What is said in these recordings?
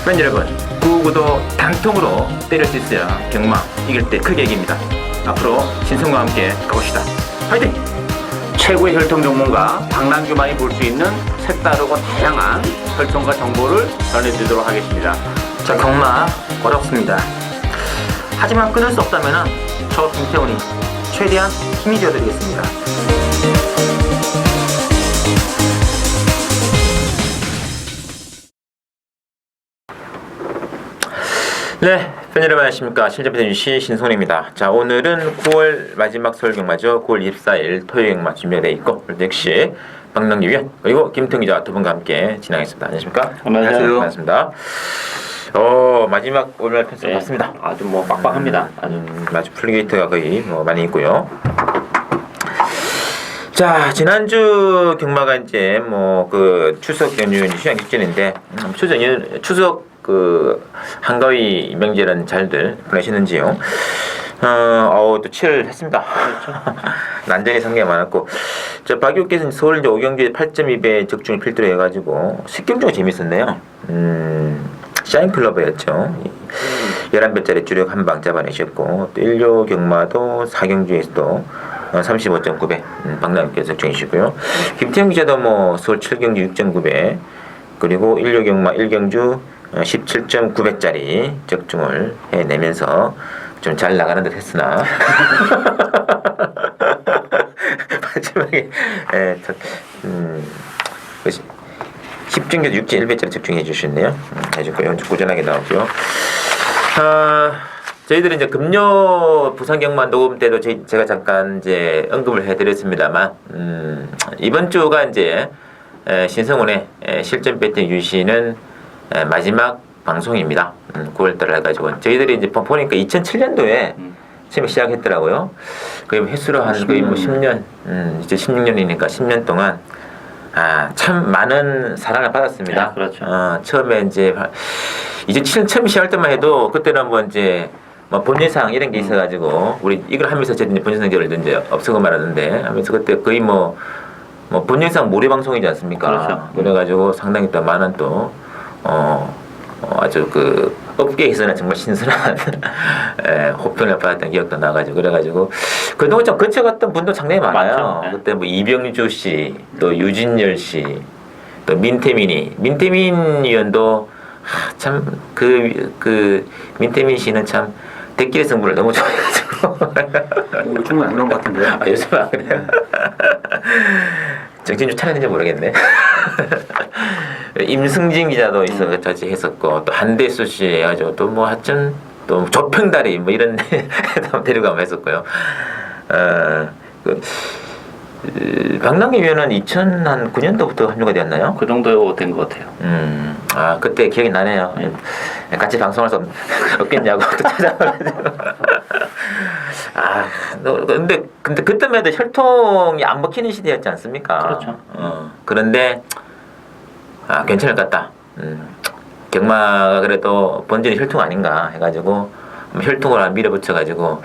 팬 여러분, 9구도 단통으로 때릴 수 있어야 경마 이길 때 크게 이깁니다. 앞으로 신성과 함께 가봅시다. 화이팅! 최고의 혈통 전문가 박남규만이 볼 수 있는 색다르고 다양한 혈통과 정보를 전해드리도록 하겠습니다. 자, 경마 어렵습니다. 하지만 끊을 수 없다면 저 김태훈이 최대한 힘이 되어드리겠습니다. 네, 팬 여러분 안녕하십니까. 실전배우시 신손입니다. 자, 오늘은 9월 마지막 서울경마죠. 9월 24일 토요일경마 준비가 되어 있고, 역시 박남규 위원 그리고 김태훈 기자 두 분과 함께 진행하겠습니다. 안녕하십니까? 안녕하세요. 반갑습니다. 마지막 월말 편성 네, 맞습니다. 아주 뭐 빡빡합니다. 아주 플리게이트가 거의 많이 있고요. 자, 지난주 경마가 이제 그 추석 연휴 휴양 직전인데 추석 한가위 명절은 잘들 보내시는지요? 또 치열했습니다. 그렇죠. 난전이 상당히 많았고, 박유께서는 서울 이제 오경주에 8.2배 적중을 필두로 해가지고 식경주가 재밌었네요. 샤인클러버였죠. 11배짜리 주력 한 방 잡아내셨고, 또 1료 경마도 4경주에서도 35.9배 박남규께서 적중이시고요. 김태형 기자도 서울 7경주 6.9배, 그리고 1료 경마 1경주 17.9배짜리 적중을 해내면서 좀 잘 나가는 듯 했으나 마지막에 10경주 6.1배짜리 적중해 주셨네요. 해줬고요. 꾸준하게 나오고요. 저희들은 이제 금요 부산경마 녹음 때도 제가 잠깐 이제 언급을 해드렸습니다만, 이번 주가 이제 신성훈의 실전 배팅 유시는 마지막 방송입니다. 9월달에 해가지고 저희들이 이제 보니까 2007년도에 처음에 시작했더라고요. 거의 횟수로 한 거의 10년, 이제 16년이니까 10년 동안 참 많은 사랑을 받았습니다. 네, 그렇죠. 처음에 이제 2007년 처음 시작할 때만 해도 그때는 이제 본예상 이런 게 있어가지고 우리 이걸 하면서 제 본예상제를 이제 없애고 말았는데 하면서 그때 거의 본예상 모래 방송이지 않습니까? 그렇죠. 그래가지고 상당히 또 많은 또 아주 업계에서는 정말 신선한 호평을 받았던 기억도 나가지고 그래가지고 그동안 좀 거쳐갔던 분도 상당히 많아요. 맞죠. 그때 이병주 씨, 또 유진열 씨, 또 민태민 위원도 참 민태민 씨는 참 대끼리 승부를 너무 좋아해가지고 요즘은 안 그런 것 같은데요. 요즘은 안 그래요. 정신 좀 차렸는지 모르겠네. 임승진 기자도 같이 했었고, 또 한대수 씨 해가지고 또 하여튼 또 조평다리 이런 데 데려가면 했었고요. 박남규 위원은 2009년도부터 합류가 되었나요? 그 정도 된 것 같아요. 그때 기억이 나네요. 같이 방송할 수 없겠냐고 또 찾아와가지고. 근데 그때만 해도 혈통이 안 먹히는 시대였지 않습니까? 그렇죠. 그런데 괜찮을 것 같다. 경마가 그래도 본질이 혈통 아닌가 해가지고 혈통을 밀어붙여가지고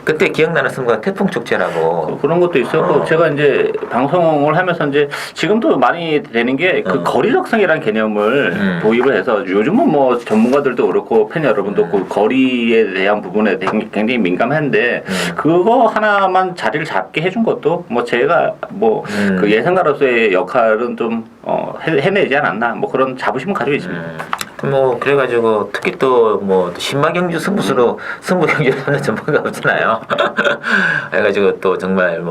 그때 기억나는 승부가 태풍 축제라고 그런 것도 있었고 제가 이제 방송을 하면서 이제 지금도 많이 되는 게 그 거리적성이라는 개념을 도입을 해서 요즘은 전문가들도 그렇고 팬 여러분도 그 거리에 대한 부분에 굉장히 민감한데 그거 하나만 자리를 잡게 해준 것도 제가 그 예상가로서의 역할은 좀 해내지 않았나 그런 자부심을 가지고 있습니다. 그래가지고 특히 또 신마경주 승부수로 승부 경기를 하는 전문가 없잖아요. 그래가지고 또 정말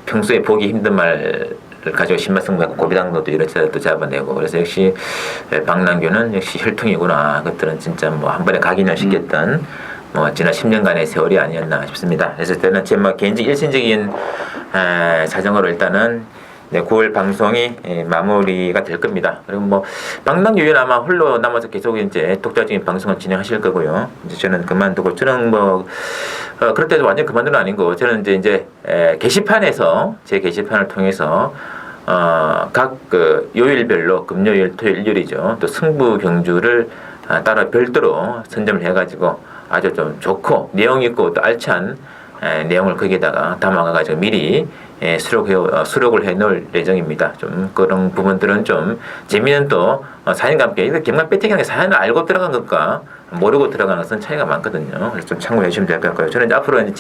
평소에 보기 힘든 말을 가지고 신마승부하고 고비당도도 이런 차도 잡아내고 그래서 역시 박남규는 역시 혈통이구나. 그것들은 진짜 한 번에 각인을 시켰던 지난 10년간의 세월이 아니었나 싶습니다. 그래서 저는 제 개인적 일신적인 사정으로 일단은 9월 방송이 마무리가 될 겁니다. 그리고 박남규 위원 아마 홀로 남아서 계속 이제 독자적인 방송을 진행하실 거고요. 이제 저는 그만두고 저는 그럴 때도 완전 그만두는 아니고 저는 이제 게시판에서 제 게시판을 통해서 각 요일별로 금요일, 토요일, 일요일이죠. 또 승부 경주를 따로 별도로 선점을 해가지고 아주 좀 좋고 내용 있고 또 알찬 내용을 거기에다가 담아가지고 미리 수록을 해놓을 예정입니다. 좀 그런 부분들은 좀 재미는 또 사연과 함께 김관 배팅하는 사연을 알고 들어간 것과 모르고 들어가는 것은 차이가 많거든요. 그래서 좀 참고해 주시면 될 것 같고요. 저는 이제 앞으로 이제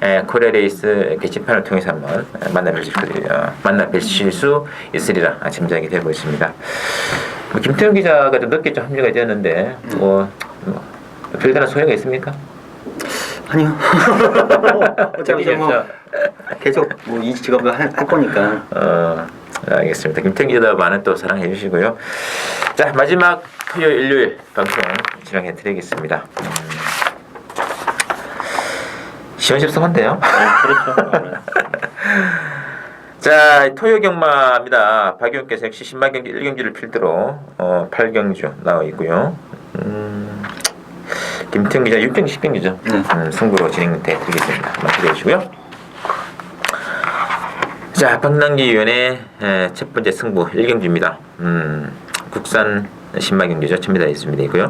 제 코리아 레이스 게시판을 통해서 한번 만나 뵈실 수 있으리라 짐작이 되고 있습니다. 김태훈 기자가 좀 늦게 좀 합류가 되었는데 별다른 소요가 있습니까? 아니요. 어차피 뭐 계속 뭐 이 직업을 할 거니까. 알겠습니다. 김태훈 기자 많은 또 사랑해 주시고요. 자, 마지막 토요일 일요일 방송 진행해 드리겠습니다. 시원십성한데요. 그렇죠. 자, 토요 경마입니다. 박용께서 역시 10만 경기 1경기를 필두로 8경주 나와 있고요. 김태훈 기자 6경기 10경기죠. 승부로 진행돼 드리겠습니다. 한번 기대해 주시고요. 자, 박남기 위원의 첫 번째 승부 1경주입니다. 국산 10만 경기죠. 1000m 있습니다.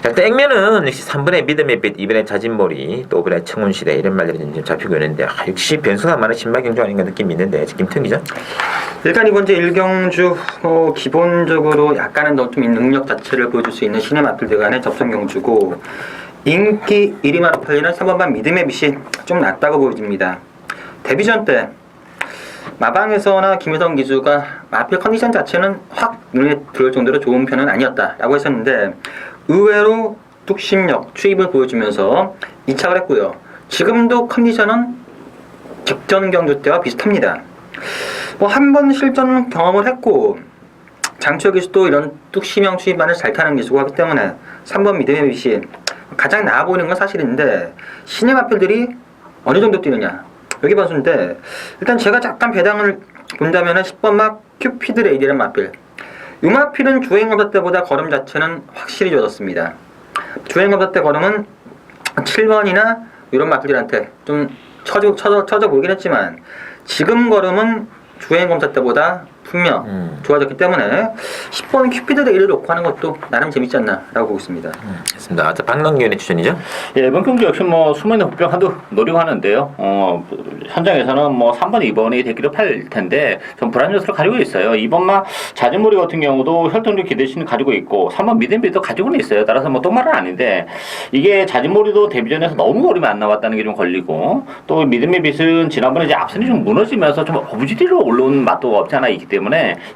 자, 땡면은 역시 3번의 믿음의 빛, 이번에 자진몰이, 또 이번에 청운시대 이런 말들이 좀 잡히고 있는데 역시 변수가 많은 10만 경주 아닌가 느낌이 있는데 김태훈 기자? 일단 이번 주 1경주 기본적으로 약간은 더 좀 능력 자체를 보여줄 수 있는 신의 맞불들 간의 접전 경주고 인기 1위만 팔리는 3번반 믿음의 빛이 좀 낮다고 보여집니다. 데뷔전 때 마방에서나 김효성 기수가 마필 컨디션 자체는 확 눈에 들어올 정도로 좋은 편은 아니었다라고 했었는데 의외로 뚝심력, 추입을 보여주면서 이착을 했고요. 지금도 컨디션은 직전 경주 때와 비슷합니다. 한 번 실전 경험을 했고 장초 기수도 이런 뚝심형 추입만을 잘 타는 기수고 하기 때문에 3번 믿음의 빛이 가장 나아 보이는 건 사실인데 신의 마필들이 어느 정도 뛰느냐 여기 봐서인데 일단 제가 잠깐 배당을 본다면은 10번 막 큐피드 레이디라는 마필 이 마필은 주행검사 때보다 걸음 자체는 확실히 좋아졌습니다. 주행검사 때 걸음은 7번이나 이런 마필들한테 좀 처져 보이긴 했지만 지금 걸음은 주행검사 때보다 분명 좋아졌기 때문에 10번 큐피드 레이디를 놓고 하는 것도 나름 재밌지 않나 라고 보고 있습니다. 좋습니다. 박남기 의원의 추천이죠? 예, 이번 경기 역시 숨어있는 복병 하도 노리고 하는데요. 현장에서는 3번, 2번이 되기를 팔 텐데 좀 불안 요소를 가지고 있어요. 2번만 자진몰이 같은 경우도 혈통적 기대신을 가지고 있고 3번 믿음비도 가지고는 있어요. 따라서 똥말은 아닌데 이게 자진몰이도 데뷔전에서 너무 거리면 안 나왔다는 게 좀 걸리고 또 믿음의 빛은 지난번에 이제 앞선이 좀 무너지면서 좀 어부지리로 올라온 맛도 없지 않아 있기 때문에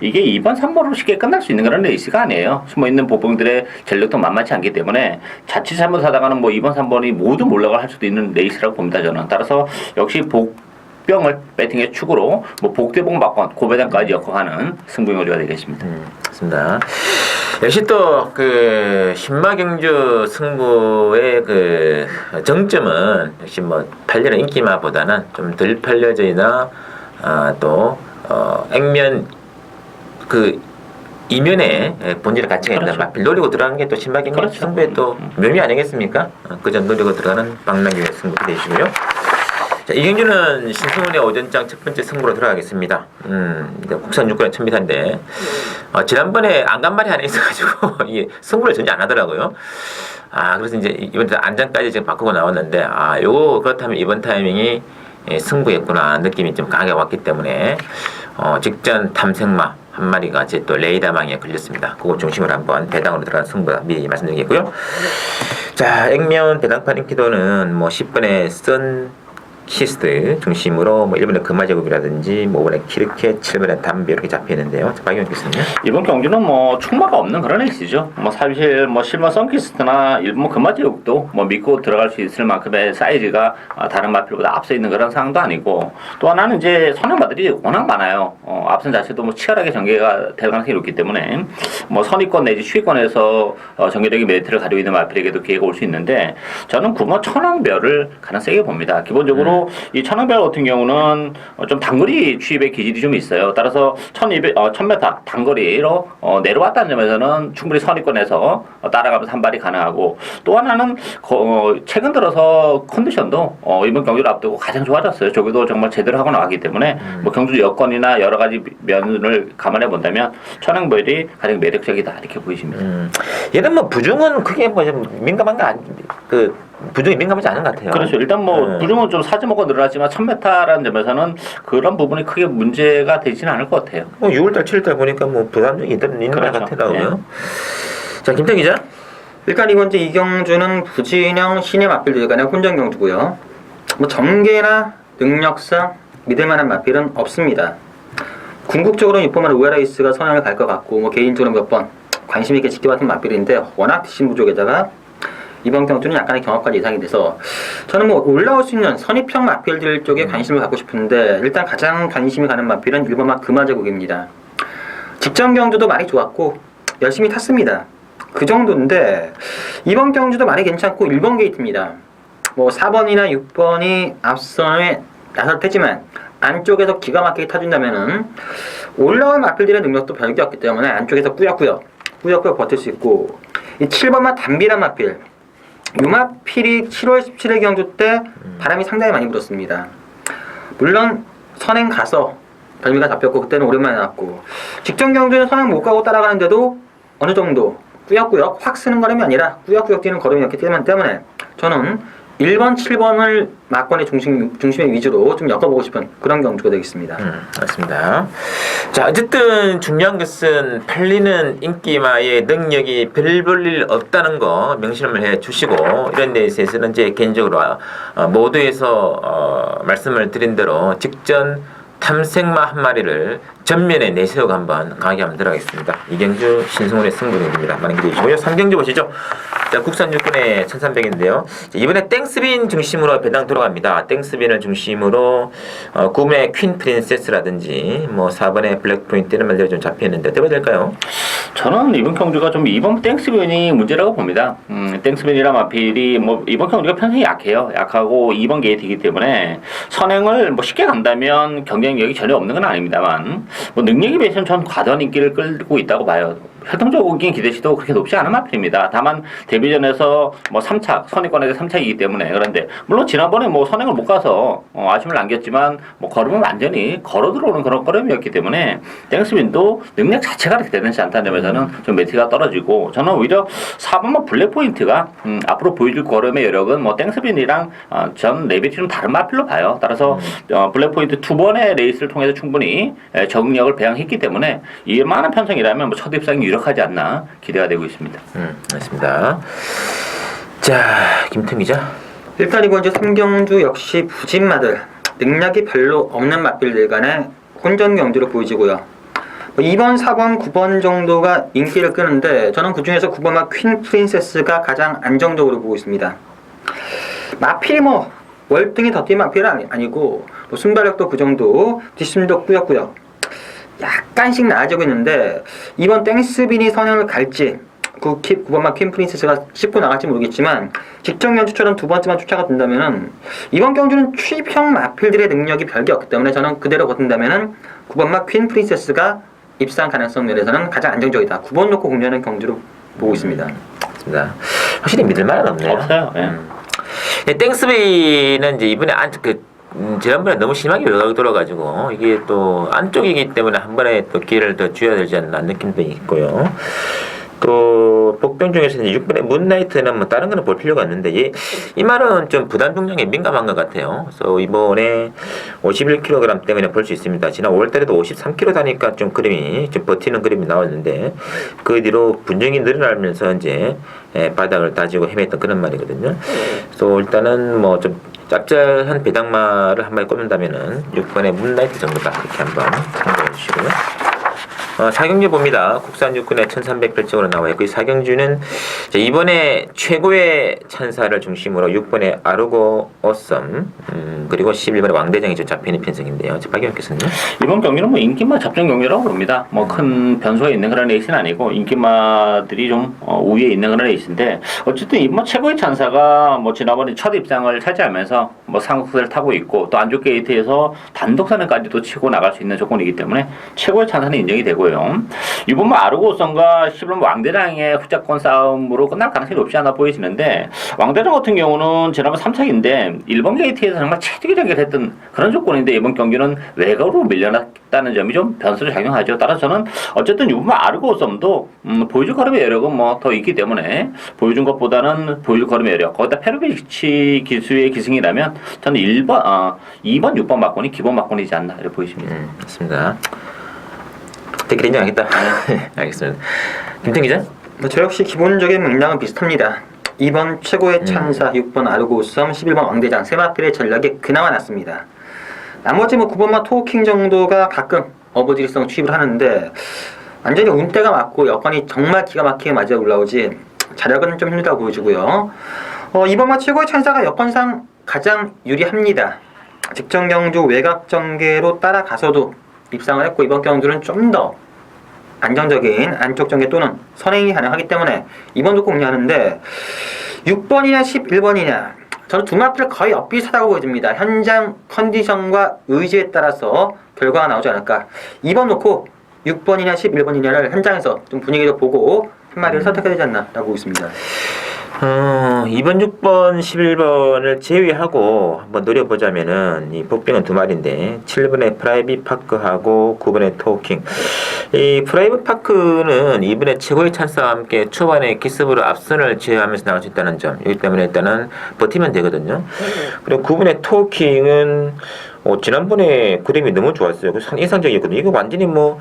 이게 2번, 3번으로 쉽게 끝날 수 있는 그런 레이스가 아니에요. 숨어있는 복병들의 전력도 만만치 않기 때문에 자칫 잘못하다가는 2번, 3번이 모두 몰락을 할 수도 있는 레이스라고 봅니다. 저는. 따라서 역시 복병을 배팅의 축으로 복대복 막권 고배당까지 역행하는 승부용어가 되겠습니다. 맞습니다. 역시 또 신마경주 승부의 정점은 역시 팔려는 인기마보다는 좀 덜 팔려져이나 또 액면 이면에 본질의 가치가 있는 마필 노리고 들어가는 게 또 신마경주 승부의 또 묘미 아니겠습니까? 그 점 노리고 들어가는 박남규의 승부 되시고요. 자, 이 경주는 신승훈의 오전장 첫 번째 승부로 들어가겠습니다. 국산 6권 1000m인데 지난번에 안간말이 하나 있어가지고 이 승부를 전혀 안 하더라고요. 그래서 이제 이번 안장까지 지금 바꾸고 나왔는데 요거 그렇다면 이번 타이밍이 승부였구나 느낌이 좀 강하게 왔기 때문에 직전 탐색마 한 마리가 이제 또 레이다망에 걸렸습니다. 그거 중심으로 한번 배당으로 들어간 승부 미리 말씀드리겠고요. 자, 액면 배당판 인기도는 10번의 선키스트 중심으로 1번의 금화제국이라든지 5번의 키르케, 7번의 담비 이렇게 잡혀있는데요. 박영현 교수님. 이번 경기는 충마가 없는 그런 레이스죠. 사실 실버 선키스트나 일본 금화제국도 믿고 들어갈 수 있을 만큼의 사이즈가 다른 마필보다 앞서 있는 그런 상황도 아니고 또 하나는 이제 선행마들이 워낙 많아요. 앞선 자체도 치열하게 전개가 될 가능성이 높기 때문에 선위권 내지 수위권에서 전개적인 메리트를 가지고 있는 마필에게도 기회가 올 수 있는데 저는 9번 천왕별을 가장 세게 봅니다. 기본적으로 이 천왕별 같은 경우는 좀 단거리 취입의 기질이 좀 있어요. 따라서 1000m 단거리로 내려왔다는 점에서는 충분히 선위권에서 따라가면서 한 발이 가능하고 또 하나는 최근 들어서 컨디션도 이번 경기를 앞두고 가장 좋아졌어요. 저기도 정말 제대로 하고 나왔기 때문에 경주 여건이나 여러 가지 면을 감안해 본다면 천왕별이 가장 매력적이다 이렇게 보이십니다. 얘는 부중은 크게 좀 민감한 거 부정이 민감하지 않은 것 같아요. 그렇죠. 일단 뭐 부중은 좀 사지모가 늘어났지만 1000m라는 점에서는 그런 부분이 크게 문제가 되지는 않을 것 같아요. 뭐 6월달, 7월달 보니까 뭐 부담이 있는 것 그렇죠. 같더라고요. 자, 김태 기자. 일단 이번 주 이경주는 부진영 신예 맞필들 간의 혼전 경주고요. 뭐 전개나 능력상 믿을만한 맞필은 없습니다. 궁극적으로는 이번에 우에라이스가 선행을 갈 것 같고 뭐 개인적으로 몇 번 관심 있게 지켜봤던 맞필인데 워낙 뒷심 부족에다가 이번 경주는 약간의 경합까지 예상이 돼서 저는 뭐 올라올 수 있는 선입형 맞필들 쪽에 관심을 갖고 싶은데 일단 가장 관심이 가는 맞필은 1번막 금화제국입니다. 직전 경주도 많이 좋았고 열심히 탔습니다. 그 정도인데 이번 경주도 많이 괜찮고 1번 게이트입니다. 뭐 4번이나 6번이 앞선에 나설 테지만 안쪽에서 기가 막히게 타준다면은 올라올 마필들의 능력도 별게 없기 때문에 안쪽에서 꾸역꾸역 버틸 수 있고 이 7번만 단비란 마필 이 마필이 7월 17일 경주 때 바람이 상당히 많이 불었습니다. 물론 선행 가서 별미가 잡혔고 그때는 오랜만에 나왔고 직전 경주는 선행 못 가고 따라가는데도 어느 정도 꾸역꾸역 확 쓰는 걸음이 아니라 꾸역꾸역 뛰는 걸음이었기 때문에 저는 1번, 7번을 막권의 중심의 위주로 좀 엮어보고 싶은 그런 경주가 되겠습니다. 맞습니다. 자, 어쨌든 중요한 것은 팔리는 인기마의 능력이 별 볼 일 없다는 거 명심을 해 주시고 이런 데 있어서는 이제 개인적으로 모두에서 말씀을 드린 대로 직전 탐색마 한 마리를 전면에 내세우고 한번 강하게 한번 들어가겠습니다. 이경주 신승훈의 승부입니다. 많은 기대해 주시고요. 3경주 보시죠. 자, 국산 육군의 1300인데요. 이번에 땡스빈 중심으로 배당 돌아갑니다. 땡스빈을 중심으로 9번의 퀸 프린세스라든지 뭐 4번의 블랙 포인트 이런 말들이 좀 잡혀있는데 어떻게 될까요? 저는 이번 경주가 좀 이번 땡스빈이 문제라고 봅니다. 땡스빈이랑 마필이 뭐 이번 경주가 편성이 약해요. 약하고 2번 게이트이기 때문에 선행을 뭐 쉽게 간다면 경쟁력이 전혀 없는 건 아닙니다만 뭐 능력에 비해서는 전 과도한 인기를 끌고 있다고 봐요. 혈통적인 기대치도 그렇게 높지 않은 마필입니다. 다만 데뷔전에서 뭐 3차 선입권에서 3차이기 때문에 그런데 물론 지난번에 뭐 선행을 못 가서 아쉬움을 남겼지만 뭐 걸음은 완전히 걸어 들어오는 그런 걸음이었기 때문에 땡스빈도 능력 자체가 그렇게 대단치 않다는 점에서는 좀 매트가 떨어지고 저는 오히려 4번만 블랙 포인트가 앞으로 보여줄 걸음의 여력은 뭐 땡스빈이랑 전 레벨이 좀 다른 마필로 봐요. 따라서 블랙 포인트 2번의 레이스를 통해서 충분히 적응력을 배양했기 때문에 이만한 편성이라면 뭐 첫 입상이 유력하지 않나 기대가 되고 있습니다. 맞습니다. 자, 김태 기자. 일단 이번 주 3경주 역시 부진마들 능력이 별로 없는 맞필들 간의 혼전 경주로 보여지고요. 2번, 4번, 9번 정도가 인기를 끄는데 저는 그 중에서 9번마 퀸 프린세스가 가장 안정적으로 보고 있습니다. 마필이 뭐 월등히 더 뛴 마필은 아니고 뭐 순발력도 그 정도, 뒷심도 꾸역꾸역 약간씩 나아지고 있는데 이번 땡스빈이 선행을 갈지 9번마 퀸 프린세스가 씹고 나갈지 모르겠지만 직전 경주처럼 두 번째만 쫓아가 된다면은 이번 경주는 취입형 마필들의 능력이 별게 없기 때문에 저는 그대로 버틴다면은 9번마 퀸 프린세스가 입상 가능성 면에서는 가장 안정적이다. 9번 놓고 공략하는 경주로 보고 있습니다. 맞습니다. 확실히 믿을 만은 없네요. 없어요. 땡스비는 이제 이번에 지난번에 너무 심하게 외곽이 돌아가지고 이게 또 안쪽이기 때문에 한 번에 또 기회를 더 줘야 되지 않나 느낌도 있고요. 또 복병 중에서 이제 6번의 문나이트는 뭐 다른 거는 볼 필요가 없는데 이 말은 좀 부담 중량에 민감한 것 같아요. 그래서 이번에 51kg 때문에 볼 수 있습니다. 지난 5월달에도 53kg 다니까 좀 그림이 좀 버티는 그림이 나왔는데 그 뒤로 분정이 늘어나면서 이제 바닥을 다지고 헤맸던 그런 말이거든요. 그래서 일단은 뭐 좀 짭짤한 배당마를 한 마리 꼽는다면은 6번의 문나이트 정도다 그렇게 한번 참고해 주시고요. 4경주 봅니다. 국산 육군의 1300별적으로 나와 있고 이 4경주는 이번에 최고의 찬사를 중심으로 6번의 아르고 어썸 그리고 11번의 왕대장이 좀 잡히는 편성인데요. 박영현 교수님. 이번 경기는 뭐 인기마 접전 경기라고 봅니다. 뭐 큰 변수가 있는 그런 레이스는 아니고 인기마들이 좀 우위에 있는 그런 레이스인데 어쨌든 이번 최고의 찬사가 뭐 지난번에 첫 입상을 차지하면서 뭐 상승세를 타고 있고 또 안쪽 게이트에서 단독 선행까지도 치고 나갈 수 있는 조건이기 때문에 최고의 찬사는 인정이 되고 보여요. 이번 뭐 아르고선과 11번 왕대장의 후자권 싸움으로 끝날 가능성이 높지 않아 보이시는데 왕대장 같은 경우는 지난번 3차기인데 1번 게이트에서 정말 체계적이게 했던 그런 조건인데 이번 경기는 외곽으로 밀려났다는 점이 좀 변수를 작용하죠. 따라서 저는 어쨌든 이번 아르고선도 보여줄 걸음의 여력은 뭐 더 있기 때문에 보여준 것보다는 보여줄 걸음의 여력 거기다 페르비치 기수의 기승이라면 저는 2번, 6번 막권이 기본 막권이지 않나 이렇게 보이십니다. 맞습니다. 댓글 인정하겠다. 알겠습니다. 김태 기자? 저 역시 기본적인 맥락은 비슷합니다. 2번 최고의 찬사, 6번 아르고섬, 11번 왕대장 세 마필의 전략이 그나마 낫습니다. 나머지 뭐 9번마 토킹 정도가 가끔 어버지리성 투입을 하는데 완전히 운대가 맞고 여건이 정말 기가 막히게 맞아 올라오지 자력은 좀 힘들다고 보여지고요. 2번마 최고의 찬사가 여건상 가장 유리합니다. 직전 경주 외곽 전개로 따라가서도 입상을 했고 이번 경주는 좀 더 안정적인 안쪽 전개 또는 선행이 가능하기 때문에 이번도 꼭 응하는데 6번이냐 11번이냐 저는 두 마필 거의 엇비슷하다고 보여집니다. 현장 컨디션과 의지에 따라서 결과가 나오지 않을까. 2번 놓고 6번이냐 11번이냐를 현장에서 좀 분위기를 보고 한 마리를 선택해야 되지 않나 라고 보고 있습니다. 2번, 6번, 11번을 제외하고 한번 노려보자면은 이 복병은 두 마리인데 7번의 프라이빗 파크하고 9번의 토킹. 이 프라이빗 파크는 이번에 최고의 찬스와 함께 초반에 기습으로 앞선을 제어하면서 나올 수 있다는 점. 이기 때문에 일단은 버티면 되거든요. 그리고 9번의 토킹은 지난번에 그림이 너무 좋았어요. 상 인상적이었거든요. 이거 완전히 뭐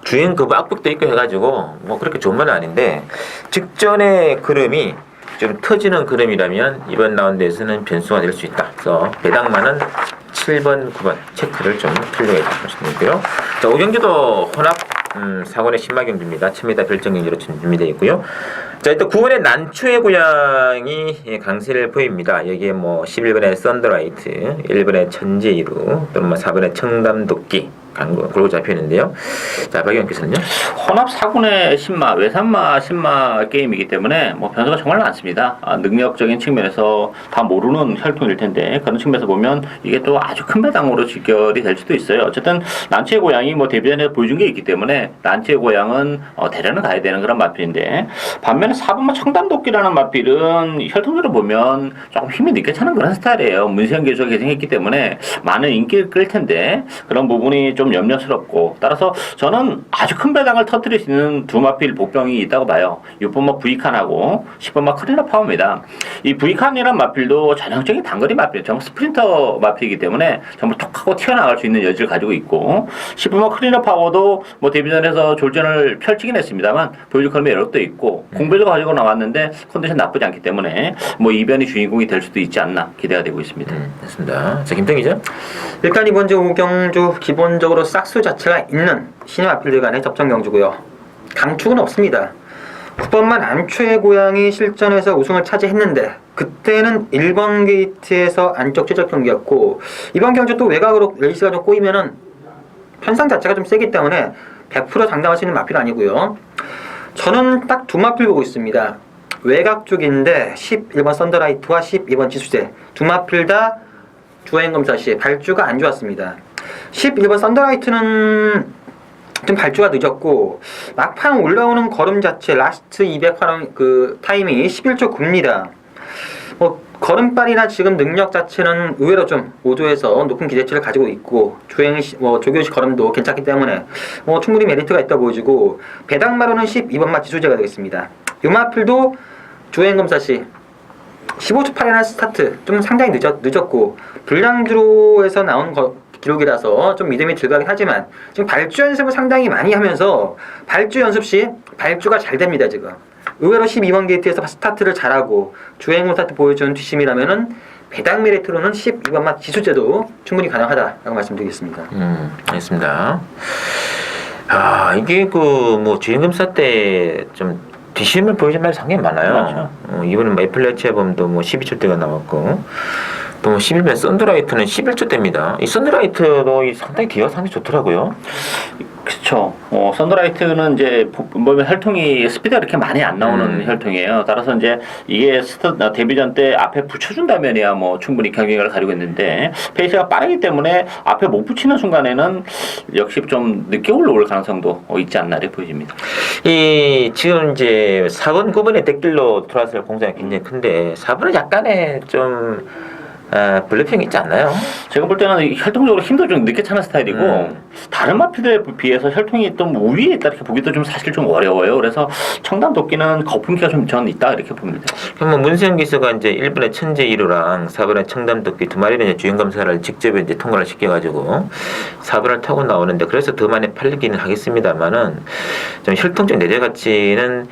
주행 그 악복도 있고 해가지고 뭐 그렇게 좋은 건 아닌데 직전의 그림이 좀 터지는 그림이라면 이번 라운드에서는 변수가 될 수 있다. 그래서 배당만은 7번, 9번 체크를 좀 필요해 주시고요. 자, 5경기도 혼합 사관의 신마 경주입니다. 1000m 별정 경기로 준비되어 있고요. 자, 일단 9번의 난초의 고양이 강세를 보입니다. 여기에 뭐 11번의 썬더라이트, 1번의 천재이루, 또는 뭐 4번의 청담도끼 그러고 잡혀 있는데요. 자, 박영께서는요? 혼합 4군의 신마, 외산마 신마 게임이기 때문에 뭐 변수가 정말 많습니다. 능력적인 측면에서 다 모르는 혈통일 텐데 그런 측면에서 보면 이게 또 아주 큰 배당으로 직결이 될 수도 있어요. 어쨌든 난치의 고양이 뭐 데뷔전에 보여준 게 있기 때문에 난치의 고양은 대련을 가야 되는 그런 마필인데 반면에 4번마 청담도끼라는 마필은 혈통으로 보면 조금 힘이 늦게 차는 그런 스타일이에요. 문세영 교수가 개성했기 때문에 많은 인기를 끌 텐데 그런 부분이 좀 염려스럽고 따라서 저는 아주 큰 배당을 터뜨릴 수 있는 두 마필 복병이 있다고 봐요. 6번마 부이칸하고 10번마 크리나 파워입니다. 이 부이칸이란 마필도 전형적인 단거리 마필, 정말 스프린터 마필이기 때문에 정말 톡 하고 튀어나갈 수 있는 여지를 가지고 있고 10번마 크리나 파워도 뭐 데뷔전에서 졸전을 펼치긴 했습니다만 보여줄 그런 매력도 있고 공백을 가지고 나왔는데 컨디션 나쁘지 않기 때문에 뭐 이변이 주인공이 될 수도 있지 않나 기대가 되고 있습니다. 됐습니다. 자, 김태기죠? 일단 이번 주 5경주 기본적으로 싹수 자체가 있는 신의 마필들 간의 접전 경주고요. 강축은 없습니다. 9번만 안초의 고양이 실전에서 우승을 차지했는데 그때는 1번 게이트에서 안쪽 최적 경기였고 이번 경주 또 외곽으로 레이스가 좀 꼬이면은 편상 자체가 좀 세기 때문에 100% 장담할 수 있는 마필 아니고요. 저는 딱 두 마필 보고 있습니다. 외곽 쪽인데 11번 썬더라이트와 12번 지수제 두 마필 다 주행 검사 시 발주가 안 좋았습니다. 11번 썬더라이트는 좀 발주가 늦었고 막판 올라오는 걸음 자체 라스트 200 활용 그 타임이 11초 9입니다. 걸음발이나 지금 능력 자체는 의외로 좀 5조에서 높은 기대치를 가지고 있고 주행 조교시 걸음도 괜찮기 때문에 충분히 메리트가 있다 보여지고 배당마로는 12번마 지수제가 되겠습니다. 이 마필도 주행 검사 시 15초 8이나 스타트 좀 상당히 늦었고 불량주로에서 나온 기록이라서 좀 믿음이 들어가긴 하지만 지금 발주 연습을 상당히 많이 하면서 발주 연습 시 발주가 잘 됩니다. 지금 의외로 12번 게이트에서 스타트를 잘하고 주행 스타트 보여주는 뒷심이라면은 배당 메리트로는 12번마 지수제도 충분히 가능하다라고 말씀드리겠습니다. 알겠습니다. 이게 뭐 주행검사 때 좀 뒷심을 보여준 말이 상당히 많아요. 그렇죠. 이번에 애플레치아 범도 뭐 12초대가 나왔고 또 11번 썬드라이트는 11초대입니다. 이 썬드라이트도 상당히 기가 상당히 좋더라고요. 그렇죠. 썬드라이트는 이제 보면 혈통이 스피드가 이렇게 많이 안 나오는 혈통이에요. 따라서 이제 이게 데뷔전 때 앞에 붙여준다면이야 뭐 충분히 경쟁력을 가지고 있는데 페이스가 빠르기 때문에 앞에 못 붙이는 순간에는 역시 좀 늦게 올라올 가능성도 있지 않나 이렇게 보여집니다. 이 지금 이제 4번, 9번의 덱길로 들어왔을 공장이 굉장히 큰데 4번은 약간의 좀 블루핑이 있지 않나요? 제가 볼 때는 혈통적으로 힘도 좀 늦게 차는 스타일이고 다른 마필들에 비해서 혈통이 좀 우위에 있다 이렇게 보기도 좀 사실 좀 어려워요. 그래서 청담 도끼는 거품기가 좀 전 있다 이렇게 봅니다. 그럼 뭐 문세영 기수가 이제 1번의 천재 1호랑 4번의 청담 도끼 두 마리는 이제 주행 검사를 직접 이제 통과를 시켜가지고 4번을 타고 나오는데 그래서 더 많이 팔리기는 하겠습니다만은 좀 혈통적 내재 가치는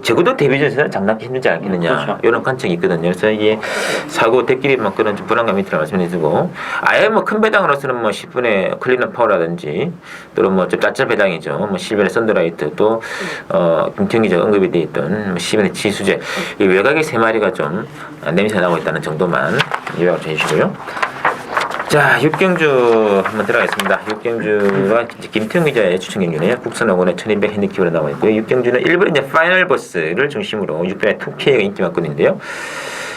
적어도 데뷔전에서는 장담하기 힘들지 않겠느냐 그렇죠. 이런 관측이 있거든요. 그래서 이게 사고 덱길이만큼은 좀 불안감이 있다는 말씀해주고 아예 뭐 큰 배당으로서는 뭐 10분의 클리너 파워라든지 또는 뭐 좀 짜짜 배당이죠. 뭐 10분의 썬드라이트 또 김태기자 언급이 돼 있던 뭐 10분의 지수제 이 외곽의 세 마리가 좀 냄새 나고 있다는 정도만 요약을 해주시고요. 자, 6경주 한번 들어가겠습니다. 6경주가 김태형 기자의 추천 경기네요. 국선학원의 1200 핸디캡으로 나와 있고요. 6경주는 1번에 이제 파이널 보스를 중심으로 6번의 2K가 인기 많거든요.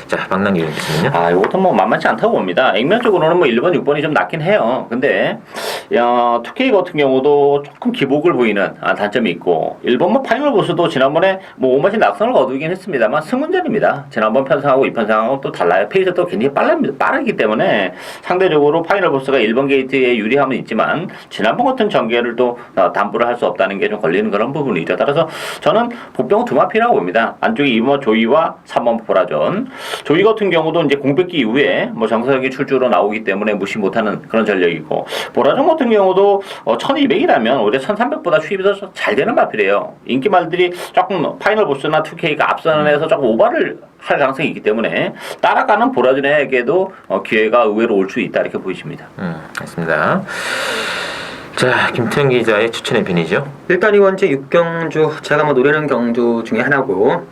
자, 박남기 의원님께서는요? 이것도 뭐 만만치 않다고 봅니다. 액면적으로는 뭐 1번, 6번이 좀 낫긴 해요. 근데 2K 같은 경우도 조금 기복을 보이는 단점이 있고 1번 뭐 파이널 보스도 지난번에 뭐 오마시 낙선을 거두긴 했습니다만 승운전입니다. 지난번 편성하고 이 편성하고 또 달라요. 페이스도 굉장히 빠르기 때문에 상대적으로 파이널 보스가 1번 게이트에 유리함은 있지만 지난번 같은 전개를 또 담보를 할 수 없다는 게 좀 걸리는 그런 부분이죠. 따라서 저는 복병 두 마피라고 봅니다. 안쪽에 2번 조이와 3번 보라전. 조이 같은 경우도 이제 공백기 이후에 뭐 정석이 출주로 나오기 때문에 무시 못하는 그런 전력이고 보라전 같은 경우도 1200이라면 오히려 1300보다 수입이 더 잘 되는 마필이에요. 인기 말들이 조금 파이널 보스나 2K가 앞선에서 조금 오버를 할 가능성이 있기 때문에 따라가는 보라전에게도 기회가 의외로 올 수 있다 이렇게 보이십니다. 맞습니다. 자, 김태형 기자의 추천의 편이죠. 일단 이번 주 6경주 제가 뭐 노리는 경주 중에 하나고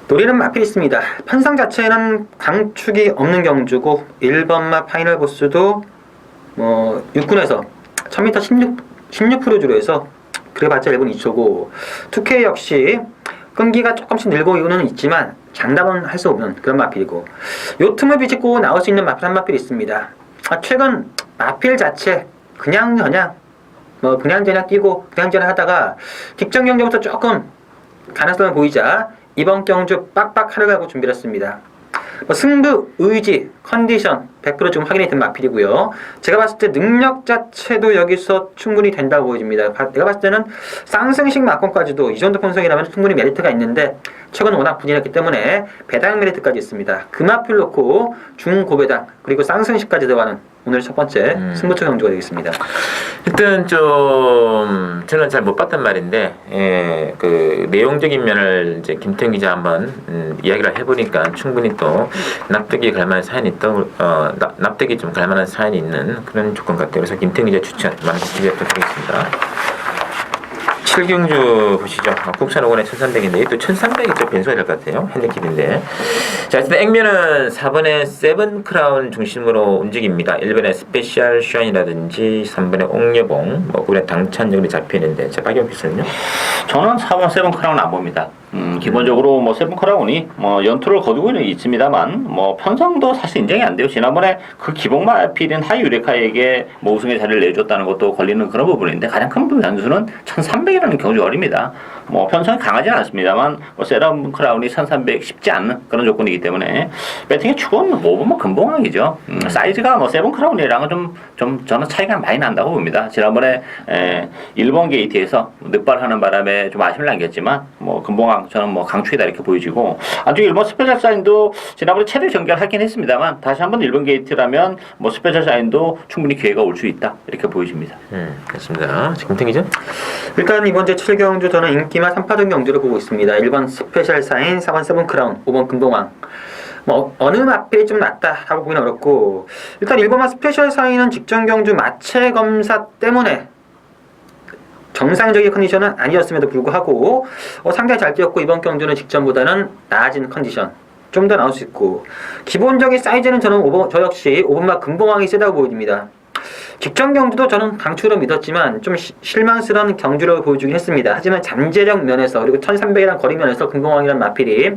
노리는 마필이 있습니다. 편성 자체는 강축이 없는 경주고 1번마 파이널 보스도 뭐 육군에서 1000m 16%주로 해서 그래봤자 1분 2초고 2K 역시 끈기가 조금씩 늘고 이유는 있지만 장담은 할 수 없는 그런 마필이고 요 틈을 비집고 나올 수 있는 마필 한 마필이 있습니다. 최근 마필 자체 그냥저냥 뛰고 그냥저냥 하다가 직전 경주부터 조금 가능성을 보이자 이번 경주 빡빡 하려고 준비를 했습니다. 승부, 의지, 컨디션 100% 지금 확인이 된 마필이고요. 제가 봤을 때 능력 자체도 여기서 충분히 된다고 보여집니다. 내가 봤을 때는 쌍승식 막권까지도 이 정도 분석이라면 충분히 메리트가 있는데 최근 워낙 부진했기 때문에 배당 메리트까지 있습니다. 그 마필 놓고 중고배당 그리고 쌍승식까지 들어가는 오늘 첫 번째 승부처 경주가 되겠습니다. 일단 좀 저는 잘 못 봤단 말인데 그 내용적인 면을 이제 김태형 기자 한번 이야기를 해보니까 충분히 또 납득이 갈 만한 사연이 납득이 좀 갈 만한 사연이 있는 그런 조건 같아요. 그래서 김태형 기자 추천 많은 기대 부탁드리겠습니다. 7경주 보시죠. 국산오건의 1300인데 또 1300이 좀 변수가 될 것 같아요. 핸디캡인데. 자, 일단 액면은 4번의 세븐 크라운 중심으로 움직입니다. 1번의 스페셜 샤인이라든지 3번의 옥녀봉, 뭐 9번의 당찬역이 잡혀있는데 자, 박영 기수는요? 저는 4번 세븐 크라운 안 봅니다. 기본적으로 뭐 세븐 크라운이 뭐 연투를 거두고는 있습니다만 뭐 편성도 사실 인정이 안 돼요. 지난번에 그 기본 마필인 하이 유레카에게 뭐 우승의 자리를 내줬다는 것도 걸리는 그런 부분인데 가장 큰 변수는 1300이라는 경주거리입니다. 뭐 편성이 강하지는 않습니다만 뭐 세븐 크라운이 1300 쉽지 않은 그런 조건이기 때문에 배팅의 축은 뭐 보면 금봉왕이죠. 사이즈가 뭐 세븐 크라운이랑은 좀 저는 차이가 많이 난다고 봅니다. 지난번에 1번 게이트에서 늑발하는 바람에 좀 아쉬움을 남겼지만 뭐 금봉왕 저는 뭐 강추이다 이렇게 보여지고 안쪽에 1번 스페셜 사인도 지난번에 최대 전개를 하긴 했습니다만 다시 한번 1번 게이트라면 뭐 스페셜 사인도 충분히 기회가 올 수 있다 이렇게 보여집니다. 그렇습니다. 김태형 기자? 일단 이번 주 7경주 저는 인기만 3파전 경주를 보고 있습니다. 1번 스페셜 사인, 4번 세븐 크라운, 5번 금동왕. 뭐 어느 마필이 좀 낫다 하고 보기는 어렵고 일단 1번만 스페셜 사인은 직전 경주 마체 검사 때문에 정상적인 컨디션은 아니었음에도 불구하고 상당히 잘 뛰었고 이번 경주는 직전보다는 나아진 컨디션 좀 더 나올 수 있고 기본적인 사이즈는 저는 저 역시 5번마 금봉왕이 세다고 보입니다. 직전 경주도 저는 강추로 믿었지만 좀 실망스러운 경주를 보여주긴 했습니다. 하지만 잠재력 면에서 그리고 1300이라는 거리 면에서 금봉왕이라는 마필이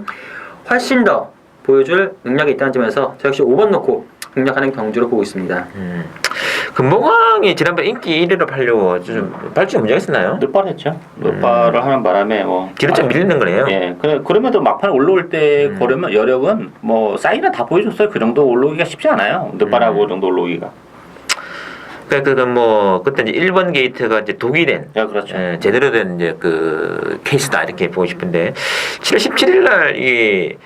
훨씬 더 보여줄 능력이 있다는 점에서 저 역시 5번 놓고 공략하는 경주로 보고 있습니다. 금봉왕이 지난번 인기 1위로 팔려고 좀 발주에 문제가 있었나요? 늦발했죠. 늦발을 하는 바람에 뭐 뒤로 좀 밀리는 거네요. 예, 그러면도 막판에 올라올 때 거르면 여력은 뭐 사이즈는 다 보여줬어요. 그 정도 올라오기가 쉽지 않아요. 늦발하고 그 정도 올라오기가. 그러니까 뭐 그때 이제 1번 게이트가 이제 독이 된, 그렇죠. 제대로 된 이제 그 케이스다 이렇게 보고 싶은데 7월 17일 날이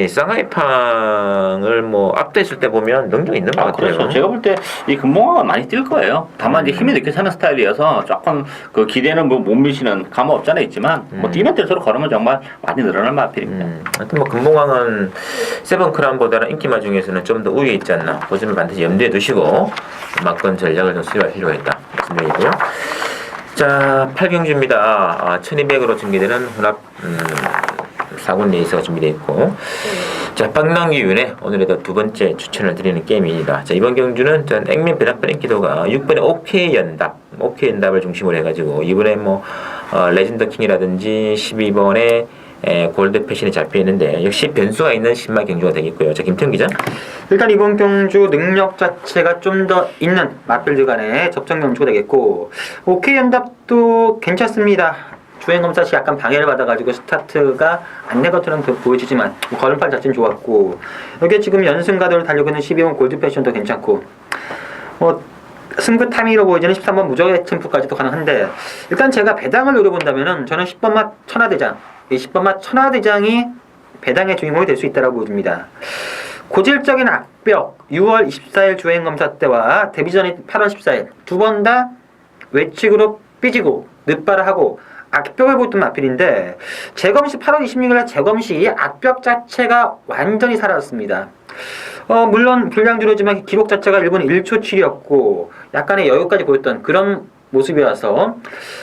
쌍하이팡을 뭐 압도했을 때 보면 능력이 있는 것 같아요. 그렇죠. 제가 볼 때 이 금봉화가 많이 뛸 거예요. 다만 이제 힘이 늦게 차는 스타일이어서 조금 그 기대는 뭐 못 미치는 감은 없잖아 있지만 뭐 뛰면 될수록 걸으면 정말 많이 늘어날 마필입니다. 하여튼 뭐 금봉왕은 세븐크라운보다는 인기마 중에서는 좀 더 우위에 있지 않나. 그 점을 반드시 염두에 두시고 막건 전략을 좀 수립할 필요가 있다 말씀드리고요. 자, 8경주입니다. 1200으로 전개되는 혼합 사군 레이스가 준비되어 있고, 자, 빵랑기윤의 오늘에도 두 번째 추천을 드리는 게임입니다. 자, 이번 경주는 전 액면 배당권 인기도가 6번의 OK 연답을 중심으로 해가지고 이번에 뭐 레전드 킹이라든지 12번의 골드 패션이 잡혀 있는데 역시 변수가 있는 신마 경주가 되겠고요. 자, 김태형 기자. 일단 이번 경주 능력 자체가 좀 더 있는 맞빌드 간의 접전 경주가 되겠고 OK 연답도 괜찮습니다. 주행검사 시 약간 방해를 받아가지고 스타트가 안내 것처럼 보여지지만 걸음팔 자체는 좋았고 여기에 지금 연승가도를 달리고 있는 12번 골드 패션도 괜찮고 승부 타미로 보여지는 13번 무적의 템프까지도 가능한데 일단 제가 배당을 노려본다면은 저는 10번 맛 천하대장 이 10번 맛 천하대장이 배당의 주인공이 될 수 있다고 보입니다. 고질적인 악벽 6월 24일 주행검사 때와 데뷔전이 8월 14일 두 번 다 외측으로 삐지고 늦발을 하고 악벽을 보였던 마필인데 재검시 8월 26일 재검시 악벽 자체가 완전히 사라졌습니다. 물론 불량주로지만 기록 자체가 1분 1초 7이었고 약간의 여유까지 보였던 그런 모습이어서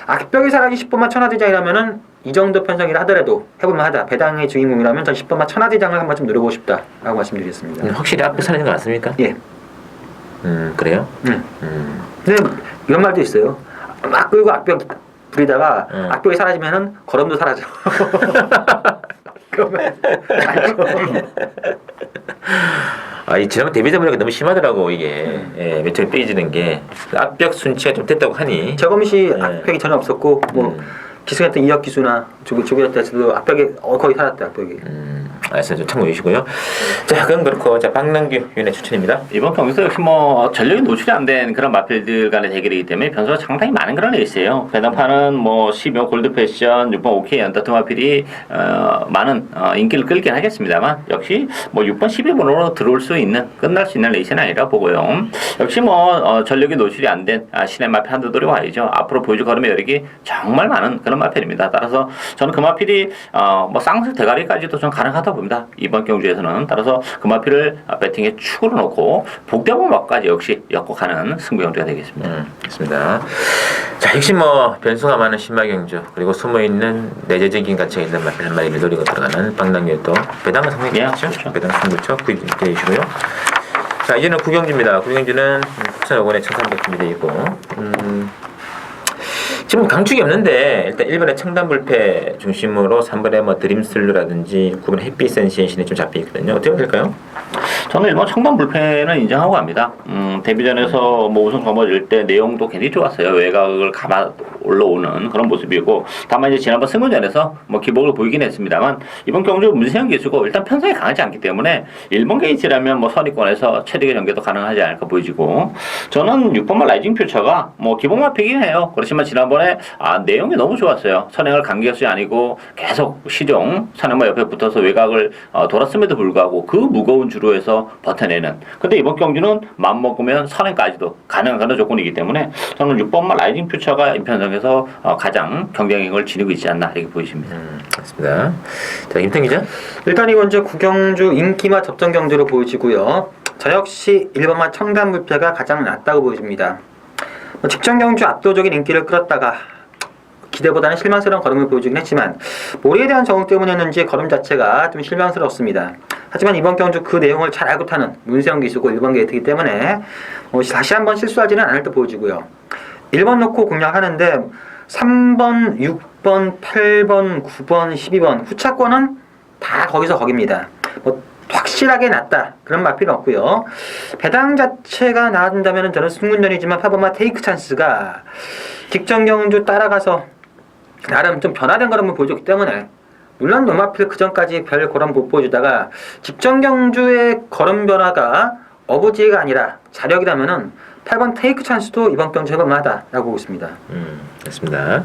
악벽이 사라진 10번마 천하대장이라면은 이 정도 편성이라 하더라도 해볼만 하다. 배당의 주인공이라면 전 10번마 천하대장을 한번 좀 노려보고 싶다 라고 말씀드리겠습니다. 확실히 악벽 사라진 거 맞습니까? 예. 그래요? 근데 이런 말도 있어요. 막 끌고 악벽 부리다가 악벽이 사라지면은 걸음도 사라져. 그러면 이 지난번 데뷔전보다 너무 심하더라고 이게. 매철이 삐지는 게 악벽 순치가 좀 됐다고 하니. 재검시 악벽이 전혀 없었고 기승했던 이혁 기수나 조기였다 해서도 악벽이 거의 살았다 악벽이. 알았어요. 좀 참고해 주시고요. 자, 그건 그렇고 자, 박남규 위원의 추천입니다. 이번 경기에서 역시 뭐 전력이 노출이 안 된 그런 마필들 간의 대결이기 때문에 변수가 상당히 많은 그런 레이스예요. 배당판은 뭐 12번 골드 패션, 6번 OK 연타트 마필이 많은 인기를 끌긴 하겠습니다만 역시 뭐 6번 12번으로 들어올 수 있는 끝날 수 있는 레이스는 아니라 보고요. 역시 뭐 전력이 노출이 안 된 신의 마필 한두 돌이 와야죠. 앞으로 보여줄 걸음의 여력이 정말 많은 그런 마필입니다. 따라서 저는 그 마필이 뭐 쌍수 대가리까지도 좀 가능하다고 봅니다. 이번 경주에서는. 따라서 그 마필을 배팅에 축으로 놓고 복대봉막까지 역시 엮어가는 승부 경주가 되겠습니다. 좋습니다. 자, 역시 뭐 변수가 많은 신마 경주 그리고 숨어있는 내재적인 가치가 있는 마필 한 마리를 노리고 들어가는 박남규도 배당은 상당히 괜찮죠? 그렇죠. 배당 승부처 구입해 주시고요. 자, 이제는 구경주입니다. 구경주는 9,500원에 1,300 준비되어 있고 지금 강축이 없는데 일단 1번에 청담불패 중심으로 3번에 뭐 드림슬루라든지 9번에 햇빛 센시에이션이 좀 잡혀 있거든요. 어떻게 될까요? 저는 일본 청담 불패는 인정하고 갑니다. 데뷔전에서 뭐 우승 거머쥘 때 내용도 굉장히 좋았어요. 외곽을 감아 올라오는 그런 모습이고 다만 이제 지난번 승부전에서 뭐 기복을 보이긴 했습니다만 이번 경주 문세영 기수고 일단 편성이 강하지 않기 때문에 일본 게이트라면 뭐 선의권에서 최대의 전개도 가능하지 않을까 보여지고 저는 6번만 라이징 퓨처가 뭐 기본 마피긴 해요. 그렇지만 지난번에 내용이 너무 좋았어요. 선행을 간격이 아니고 계속 시종 선행마 옆에 붙어서 외곽을 돌았음에도 불구하고 그 무거운 주로에서 버텨내는. 근데 이번 경주는 맘먹으면 선행까지도 가능한 그런 조건이기 때문에 저는 6번만 라이징 퓨처가 인편성에서 가장 경쟁력을 지니고 있지 않나 이렇게 보이십니다. 맞습니다. 자, 김태 기자. 일단 이건 이제 구경주 인기마 접전 경주로 보여지고요. 저 역시 1번마 청담불패가 가장 낫다고 보여집니다. 직전 경주 압도적인 인기를 끌었다가 기대보다는 실망스러운 걸음을 보여주긴 했지만 모리에 대한 적응 때문이었는지 걸음 자체가 좀 실망스럽습니다. 하지만 이번 경주 그 내용을 잘 알고 타는 문세영 기수고 1번 게이트이기 때문에 다시 한번 실수하지는 않을 듯 보여지고요. 1번 놓고 공략하는데 3번, 6번, 8번, 9번, 12번 후차권은 다 거기서 거깁니다. 확실하게 낫다 그런 말 필요 없고요. 배당 자체가 나아진다면 저는 승문전이지만 파버마 테이크 찬스가 직전 경주 따라가서 나름 좀 변화된 걸음을 보여줬기 때문에 물론 노마필 그 전까지 별 걸음 못 보여주다가 직전 경주의 걸음 변화가 어부지가 아니라 자력이라면은 8번 테이크 찬스도 이번 경주 해볼만하다라고 보고 있습니다. 됐습니다.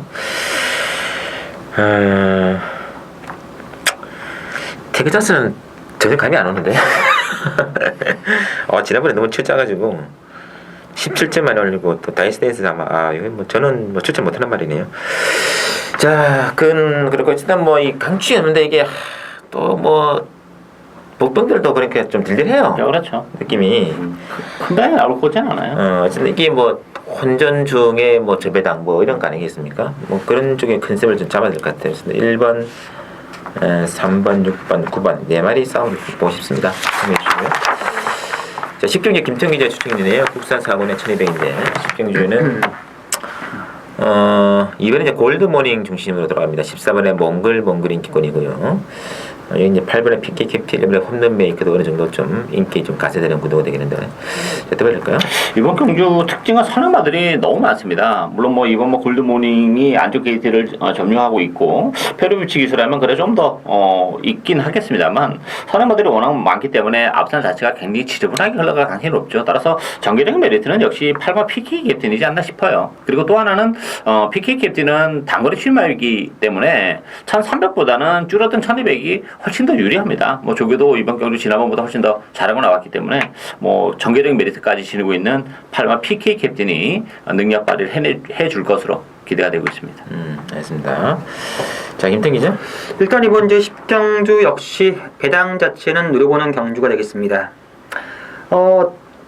테이크 찬스는 전혀 감이 안 오는데. 지난번에 너무 출짜가지고 17점만 올리고 또 다이스데이스 아마 이거 저는 출전 못하는 말이네요. 자, 그리고 일단 이 강추였는데 이게 또 복병들도 그러니까 좀 딜딜해요. 그렇죠. 느낌이 큰 배에 나올 거진 않아요. 어쨌든 이게 혼전 중에 저배당 이런 거 아니겠습니까? 그런 쪽의 컨셉을 좀 잡아야 될 것 같아요. 1번, 3번, 6번, 9번 네 마리 싸움을 보고 싶습니다. 참여해 주시고요. 자, 식경주 김태형 기자 추천이네요. 국산 4군의 1200인데 식경주는 이번에 이제 골드모닝 중심으로 들어갑니다. 14번에 몽글 인기권이고요. 여기 이제 8번에 PK 캡틴, 11번에 홈런 메이크도 어느 정도 좀 인기 좀 가세되는 구도가 되겠는데 어떻게 될까요? 이번 경주 특징은 선행마들이 너무 많습니다. 물론 이번 골드모닝이 안쪽 게이트를 점유하고 있고 페루비치 기수라면 그래 좀 더 있긴 하겠습니다만 선행마들이 워낙 많기 때문에 앞선 자체가 굉장히 지저분하게 흘러갈 가능성이 높죠. 따라서 전개적인 메리트는 역시 8번 PK 캡틴이지 않나 싶어요. 그리고 또 하나는 PK 캡틴은 단거리 출마이기 때문에 1300보다는 줄어든 1200이 훨씬 더 유리합니다. 조교도 이번 경주 지난번보다 훨씬 더 잘하고 나왔기 때문에 전개적인 메리트까지 지니고 있는 8번 PK 캡틴이 능력 발휘를 해줄 것으로 기대가 되고 있습니다. 알겠습니다. 자, 김태형 기자. 일단 이번 이제 10경주 역시 배당 자체는 누려보는 경주가 되겠습니다.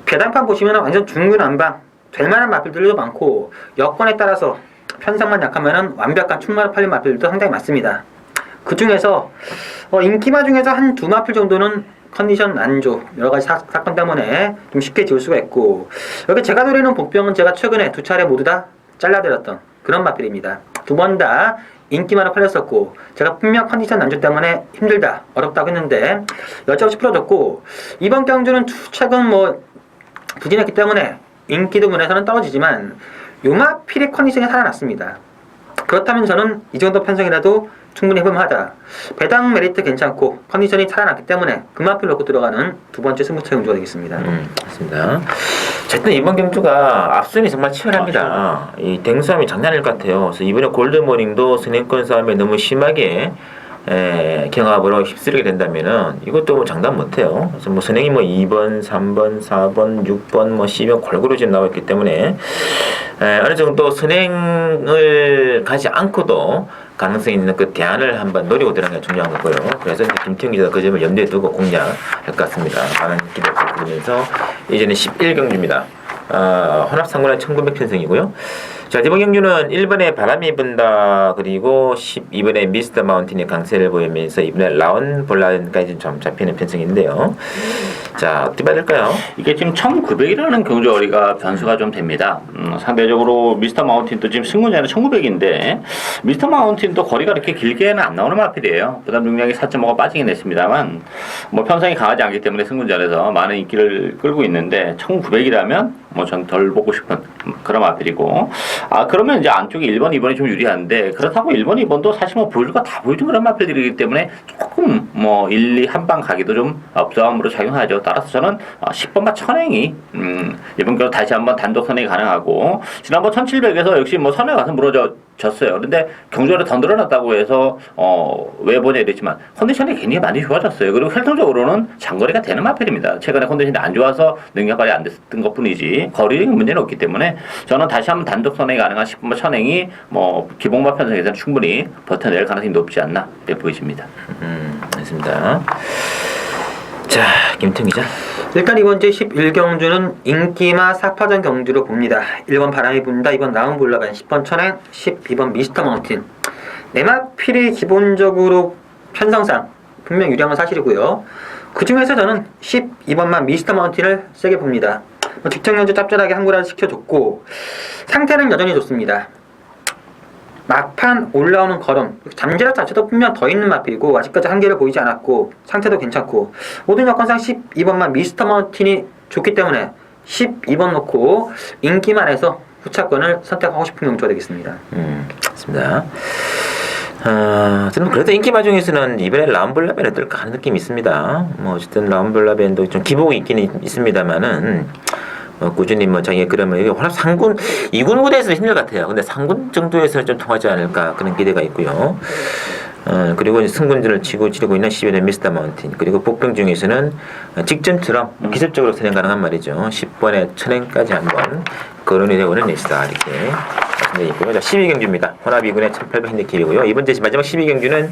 배당판 보시면 완전 중구난방 될 만한 마필들도 많고 여건에 따라서 편성만 약하면 완벽한 충만을 팔린 마필들도 상당히 많습니다. 그 중에서 인기마 중에서 한 두 마필 정도는 컨디션 안조 여러가지 사건 때문에 좀 쉽게 지울 수가 있고 여기 제가 노리는 복병은 제가 최근에 두 차례 모두 다 잘라드렸던 그런 마필입니다. 두 번 다 인기마로 팔렸었고 제가 분명 컨디션 안조 때문에 힘들다 어렵다고 했는데 여지없이 풀어줬고 이번 경주는 최근 부진했기 때문에 인기도 면에서는 떨어지지만 요 마필의 컨디션이 살아났습니다. 그렇다면 저는 이 정도 편성이라도 충분히 해볼만하다. 배당 메리트 괜찮고 컨디션이 살아났기 때문에 그마필 넣고 들어가는 두 번째 승부처 경주가 되겠습니다. 맞습니다. 어쨌든 이번 경주가 앞선이 정말 치열합니다. 이 댕수함이 장난일 것 같아요. 그래서 이번에 골드모닝도 선행권 싸움에 너무 심하게 경합으로 휩쓸리게 된다면은 이것도 장담 못해요. 그래서 선행이 2번, 3번, 4번, 6번, 10번 골고루 지금 나와 있기 때문에 어느 정도 선행을 가지 않고도 가능성 있는 그 대안을 한번 노리고 들어가는 게 중요한 거고요. 그래서 이제 김태형 기자가 그 점을 염두에 두고 공략할 것 같습니다. 많은 기대를 드리면서 이제는 11경주입니다. 혼합상군의 1900편승이고요. 자, 이번 경주는 1번에 바람이 분다 그리고 12번에 미스터 마운틴의 강세를 보이면서 이번에 라운 볼라인까지 좀 잡히는 편승인데요. 자, 어떻게 봐야 될까요? 이게 지금 1900이라는 경주 거리가 변수가 좀 됩니다. 상대적으로 미스터 마운틴도 지금 승군자는 1900인데 미스터 마운틴도 거리가 그렇게 길게는 안 나오는 마필이에요. 부담 중량이 4.5가 빠지긴 했습니다만 편성이 강하지 않기 때문에 승군전에서 많은 인기를 끌고 있는데 1900이라면 전 덜 보고 싶은 그런 마필이고 그러면 이제 안쪽에 1번, 2번이 좀 유리한데 그렇다고 1번, 2번도 사실 보여줄 거 다 보여준 그런 마필들이기 때문에 조금 1, 2 한 방 가기도 좀 부담으로 작용하죠. 따라서 저는 10번과 천행이 이번 경우 다시 한번 단독 선행이 가능하고 지난번 1700에서 역시 선에 가서 무너졌어요. 그런데 경주를 더 늘어났다고 해서 왜 보냐 이랬지만 컨디션이 굉장히 많이 좋아졌어요. 그리고 혈통적으로는 장거리가 되는 마필입니다. 최근에 컨디션이 안 좋아서 능력 발휘 안 됐던 것뿐이지 거리의 문제는 없기 때문에 저는 다시 한번 단독 선행이 가능한 10번과 천행이 기본마 편성에서는 충분히 버텨낼 가능성이 높지 않나 이렇게 보여집니다. 알겠습니다. 자, 김태형 기자. 일단 이번 주 11경주는 인기마 4파전 경주로 봅니다. 1번 바람이 분다, 2번 나운볼라반, 10번 천행, 12번 미스터 마운틴. 내마필이 기본적으로 편성상 분명 유리한 건 사실이고요. 그 중에서 저는 12번만 미스터 마운틴을 세게 봅니다. 직전경주 짭짤하게 한 구라를 시켜줬고 상태는 여전히 좋습니다. 막판 올라오는 걸음, 잠재력 자체도 분명 더 있는 마필이고 아직까지 한계를 보이지 않았고 상태도 괜찮고 모든 여건상 12번만 미스터 마운틴이 좋기 때문에 12번 놓고 인기만 해서 후차권을 선택하고 싶은 경주가 되겠습니다. 맞습니다. 저는 그래도 인기마 중에서는 이번에 라운블라벤이 어떨까 하는 느낌이 있습니다. 뭐 어쨌든 라운블라벤도 좀 기복이 있긴 있습니다만은 꾸준히 뭐 자기의 그림을 워낙 상군 2군 무대에서 힘들 것 같아요. 근데 3군 정도에서는 좀 통하지 않을까 그런 기대가 있고요. 그리고 이제 승군전을 치르고 있는 12년 미스터 마운틴, 그리고 복병 중에서는 직전처럼 기습적으로 선행 가능한 말이죠. 10번에 천행까지 한번 거론이 되고는 있다 이렇게 말씀드리고요. 자, 12경주입니다. 혼합 2군의 1800 핸디캡이고요. 이번 주 마지막 12경주는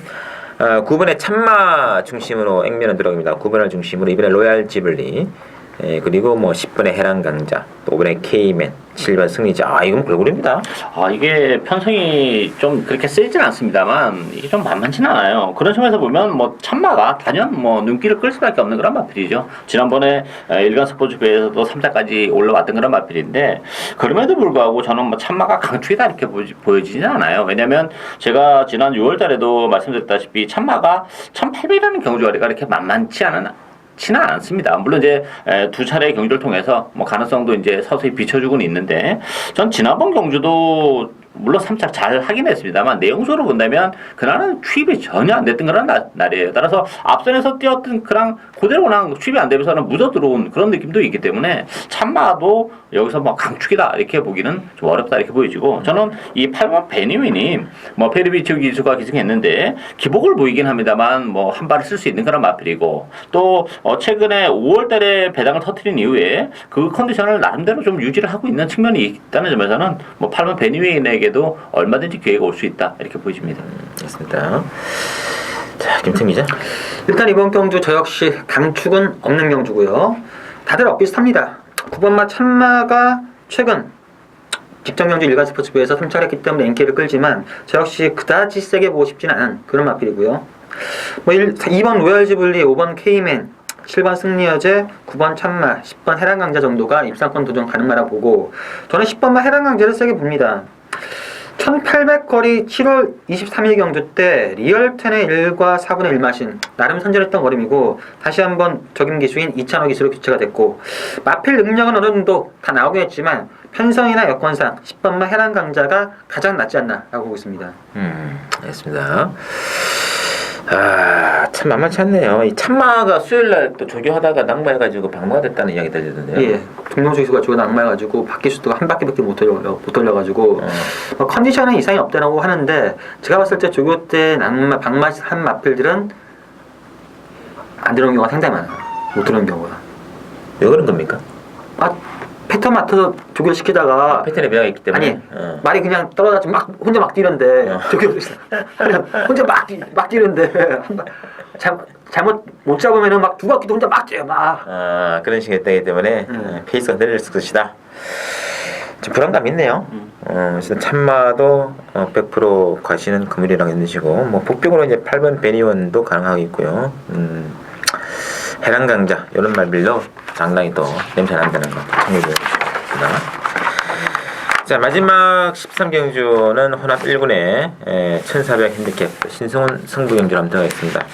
9번의 참마 중심으로 액면은 들어갑니다. 9번을 중심으로 이번에 로얄 지블리, 그리고 뭐 10번의 해랑 강자, 또 5번의 케이맨, 7번 승리자. 이건 골고루입니다. 이게 편성이 좀 그렇게 세진 않습니다만 이게 좀 만만치는 않아요. 그런 점에서 보면 뭐 참마가 단연 뭐 눈길을 끌 수밖에 없는 그런 마필이죠. 지난번에 일간 스포츠배에서도 3자까지 올라왔던 그런 마필인데 그럼에도 불구하고 저는 뭐 참마가 강추이다 이렇게 보여지지는 않아요. 왜냐면 제가 지난 6월달에도 말씀드렸다시피 참마가 1800이라는 경주거리가 이렇게 만만치 치는 않습니다. 물론 이제 두 차례의 경주를 통해서 뭐 가능성도 이제 서서히 비춰주고는 있는데 전 지난번 경주도 물론 3차 잘 하긴 했습니다만 내용적으로 본다면 그날은 취입이 전혀 안 됐던 그런 날이에요. 따라서 앞선에서 뛰었던 그랑 그대로 그냥 취입이 안 되면서는 묻어 들어온 그런 느낌도 있기 때문에 참마도 여기서 뭐 강축이다 이렇게 보기는 좀 어렵다 이렇게 보여지고 저는 이 8번 베니윈이 뭐 페리비치 기수가 기승했는데 기복을 보이긴 합니다만 뭐 한 발을 쓸 수 있는 그런 마필이고 또 최근에 5월달에 배당을 터뜨린 이후에 그 컨디션을 나름대로 좀 유지를 하고 있는 측면이 있다는 점에서는 뭐 8번 베니윈에게 도 얼마든지 기회가 올 수 있다 이렇게 보여집니다. 그렇습니다. 자, 김태형 기자. 일단 이번 경주 저 역시 강축은 없는 경주고요. 다들 엇비슷합니다. 9번마 참마가 최근 직전 경주 일간 스포츠부에서 3차를 했기 때문에 인기를 끌지만 저 역시 그다지 세게 보고 싶지는 않은 그런 마필이고요. 2번 로얄 지블리, 5번 케이맨, 7번 승리여제, 9번 참마, 10번 해랑강자 정도가 입상권 도전 가능하다 보고 저는 10번만 해랑강자를 세게 봅니다. 1800거리 7월 23일 경주 때 리얼텐의 1과 4분의 1 마신 나름 선전했던 걸음이고 다시 한번 적임 기수인 이찬호 기수로 교체가 됐고 마필 능력은 어느 정도 다 나오긴 했지만 편성이나 여건상 10번만 해랑 강자가 가장 낫지 않나 라고 보고 있습니다. 알겠습니다. 참 만만치 않네요. 이 참마가 수요일날 또 조교하다가 낙마해가지고 방무가 됐다는 이야기 들리던데요. 예, 동명주 기수가 주고 낙마해가지고 바퀴 수도가 한 바퀴밖에 못 돌려가지고 컨디션은 이상이 없다고 하는데 제가 봤을 때 조교 때 방마한 마필들은 안 들어오는 경우가 상당히 많아요. 못 들어오는 경우가. 왜 그런 겁니까? 패턴 맡아서 조교를 시키다가 패턴에 배가 있기 때문에. 아니 말이 그냥 떨어져서 혼자 막 뛰는데 조교를 혼자 막 뛰는데 잘못 못 잡으면은 막 두 바퀴도 혼자 막 뛰어요 막. 그런 식의 때이기 때문에 페이스가 내릴 것이다. 좀 불안감 있네요. 그래서 참마도 100% 과시는 금일이라고 했는시고 뭐 복병으로 이제 8번 베니원도 가능하고 있고요. 해랑강자 이런 말들로 상당히 또 냄새 난다는 거 참고해주십니다. 자, 마지막 13경주는 혼합 1군의 1400 핸디캡 신성훈 승부경주로 한번 들어가겠습니다.